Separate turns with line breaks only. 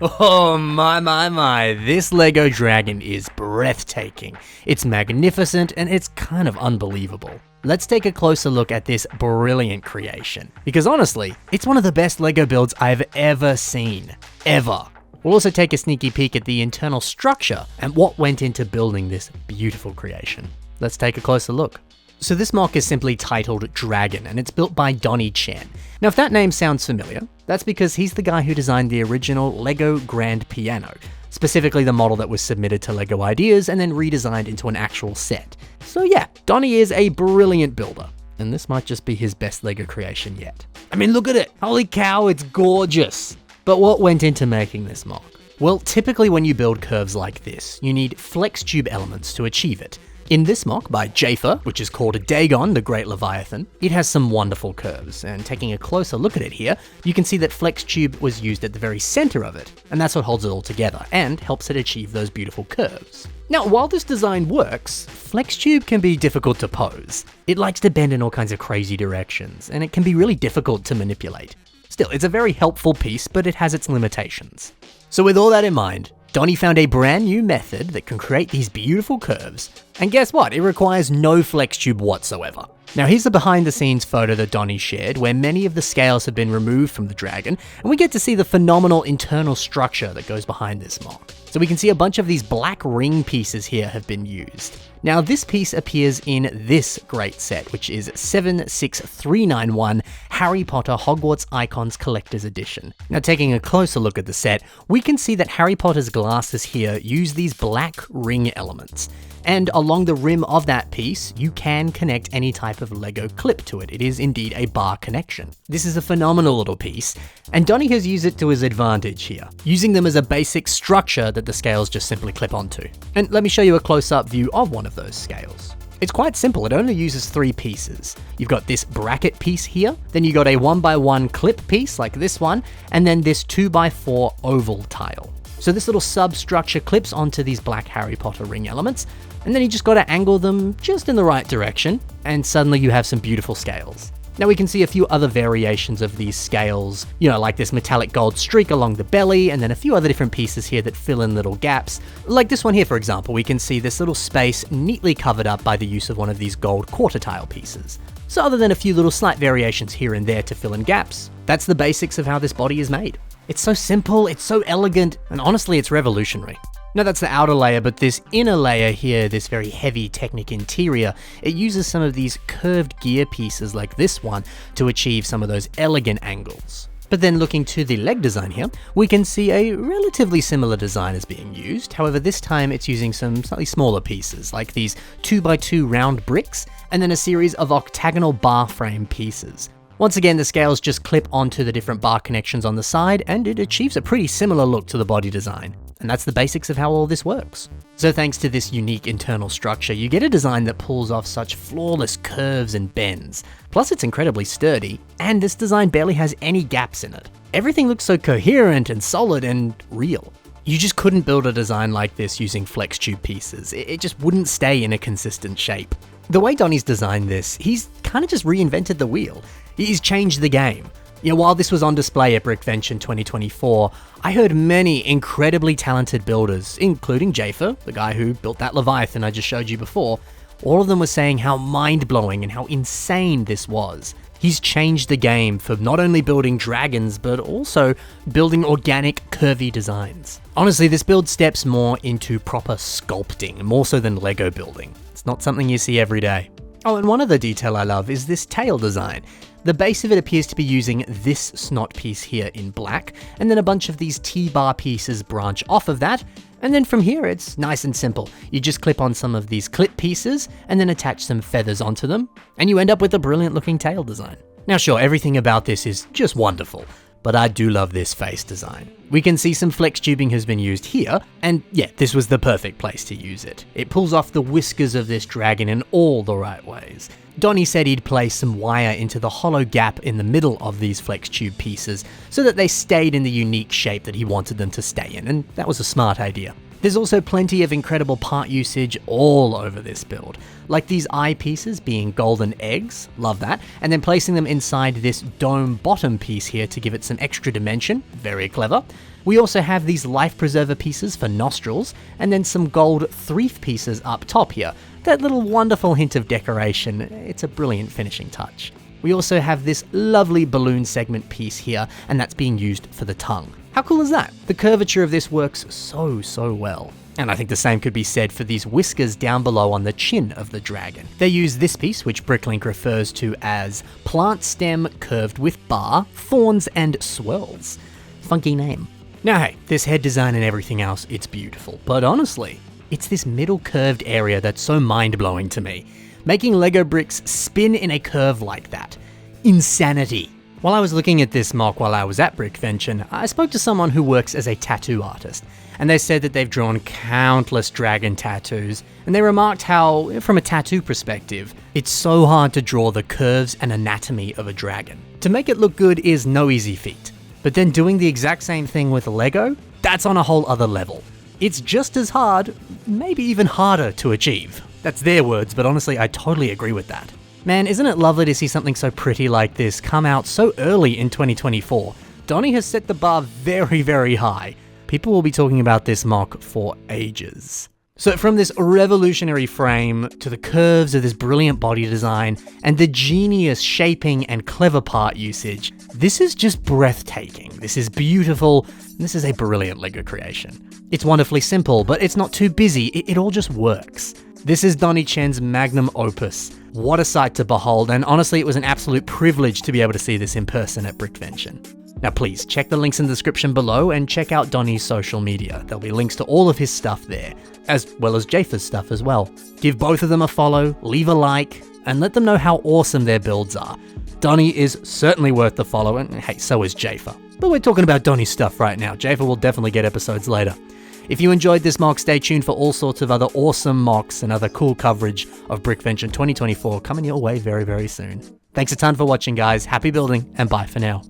Oh my, this Lego dragon is breathtaking. It's magnificent and it's kind of unbelievable. Let's take a closer look at this brilliant creation, because honestly, it's one of the best Lego builds I've ever seen. Ever. We'll also take a sneaky peek at the internal structure and what went into building this beautiful creation. Let's take a closer look. So this mock is simply titled Dragon, and it's built by Donnie Chen. Now if that name sounds familiar, that's because he's the guy who designed the original Lego Grand Piano, specifically the model that was submitted to LEGO Ideas and then redesigned into an actual set. So yeah, Donnie is a brilliant builder, and this might just be his best LEGO creation yet. I mean, look at it! Holy cow, it's gorgeous! But what went into making this mock? Well, typically when you build curves like this, you need flex tube elements to achieve it. In this mock by Jafer, which is called Dagon, the Great Leviathan, it has some wonderful curves, and taking a closer look at it here, you can see that flex tube was used at the very center of it, and that's what holds it all together, and helps it achieve those beautiful curves. Now, while this design works, flex tube can be difficult to pose. It likes to bend in all kinds of crazy directions, and it can be really difficult to manipulate. Still, it's a very helpful piece, but it has its limitations. So with all that in mind, Donnie found a brand new method that can create these beautiful curves, and guess what? It requires no flex tube whatsoever. Now here's a behind the scenes photo that Donnie shared where many of the scales have been removed from the dragon, and we get to see the phenomenal internal structure that goes behind this mock. So we can see a bunch of these black ring pieces here have been used. Now this piece appears in this great set, which is 76391 Harry Potter Hogwarts Icons Collector's Edition. Now taking a closer look at the set, we can see that Harry Potter's glasses here use these black ring elements. And along the rim of that piece, you can connect any type of Lego clip to it. It is indeed a bar connection. This is a phenomenal little piece, and Donnie has used it to his advantage here, using them as a basic structure that the scales just simply clip onto. And let me show you a close-up view of one of those scales. It's quite simple, it only uses 3 pieces. You've got this bracket piece here, then you got a 1x1 clip piece like this one, and then this 2x4 oval tile. So this little substructure clips onto these black Harry Potter ring elements, and then you just gotta angle them just in the right direction, and suddenly you have some beautiful scales. Now we can see a few other variations of these scales, like this metallic gold streak along the belly, and then a few other different pieces here that fill in little gaps. Like this one here, for example, we can see this little space neatly covered up by the use of one of these gold quarter tile pieces. So other than a few little slight variations here and there to fill in gaps, that's the basics of how this body is made. It's so simple, it's so elegant, and honestly it's revolutionary. Now that's the outer layer, but this inner layer here, this very heavy Technic interior, it uses some of these curved gear pieces like this one to achieve some of those elegant angles. But then looking to the leg design here, we can see a relatively similar design is being used. However, this time it's using some slightly smaller pieces, like these 2x2 round bricks, and then a series of octagonal bar frame pieces. Once again, the scales just clip onto the different bar connections on the side, and it achieves a pretty similar look to the body design. And that's the basics of how all this works. So thanks to this unique internal structure, you get a design that pulls off such flawless curves and bends. Plus it's incredibly sturdy, and this design barely has any gaps in it. Everything looks so coherent and solid and real. You just couldn't build a design like this using flex tube pieces. It just wouldn't stay in a consistent shape. The way Donnie's designed this, he's kind of just reinvented the wheel. He's changed the game. While this was on display at Brickvention 2024, I heard many incredibly talented builders, including Jafer, the guy who built that Leviathan I just showed you before. All of them were saying how mind-blowing and how insane this was. He's changed the game for not only building dragons, but also building organic, curvy designs. Honestly, this build steps more into proper sculpting, more so than Lego building. It's not something you see every day. Oh, and one other detail I love is this tail design. The base of it appears to be using this snot piece here in black, and then a bunch of these T-bar pieces branch off of that, and then from here it's nice and simple. You just clip on some of these clip pieces, and then attach some feathers onto them, and you end up with a brilliant looking tail design. Now sure, everything about this is just wonderful, but I do love this face design. We can see some flex tubing has been used here, and yeah, this was the perfect place to use it. It pulls off the whiskers of this dragon in all the right ways. Donnie said he'd place some wire into the hollow gap in the middle of these flex tube pieces so that they stayed in the unique shape that he wanted them to stay in, and that was a smart idea. There's also plenty of incredible part usage all over this build, like these eye pieces being golden eggs, love that, and then placing them inside this dome bottom piece here to give it some extra dimension, very clever. We also have these life preserver pieces for nostrils, and then some gold threef pieces up top here. That little wonderful hint of decoration, it's a brilliant finishing touch. We also have this lovely balloon segment piece here, and that's being used for the tongue. How cool is that? The curvature of this works so well. And I think the same could be said for these whiskers down below on the chin of the dragon. They use this piece, which Bricklink refers to as plant stem curved with bar, thorns, and swirls. Funky name. Now hey, this head design and everything else, it's beautiful. But honestly, it's this middle curved area that's so mind-blowing to me. Making Lego bricks spin in a curve like that. Insanity. While I was looking at this mock while I was at Brickvention, I spoke to someone who works as a tattoo artist, and they said that they've drawn countless dragon tattoos, and they remarked how, from a tattoo perspective, it's so hard to draw the curves and anatomy of a dragon. To make it look good is no easy feat, but then doing the exact same thing with Lego, that's on a whole other level. It's just as hard, maybe even harder to achieve. That's their words, but honestly, I totally agree with that. Man, isn't it lovely to see something so pretty like this come out so early in 2024? Donnie has set the bar very high. People will be talking about this mock for ages. So from this revolutionary frame to the curves of this brilliant body design and the genius shaping and clever part usage, this is just breathtaking. This is beautiful. This is a brilliant Lego creation. It's wonderfully simple, but it's not too busy. It all just works. This is Donnie Chen's magnum opus. What a sight to behold, and honestly it was an absolute privilege to be able to see this in person at Brickvention. Now please, check the links in the description below and check out Donnie's social media. There'll be links to all of his stuff there, as well as Jafa's stuff as well. Give both of them a follow, leave a like, and let them know how awesome their builds are. Donnie is certainly worth the follow, and hey, so is Jafa. But we're talking about Donnie's stuff right now. Jafa will definitely get episodes later. If you enjoyed this mock, stay tuned for all sorts of other awesome mocks and other cool coverage of Brickvention 2024 coming your way very soon. Thanks a ton for watching, guys. Happy building, and bye for now.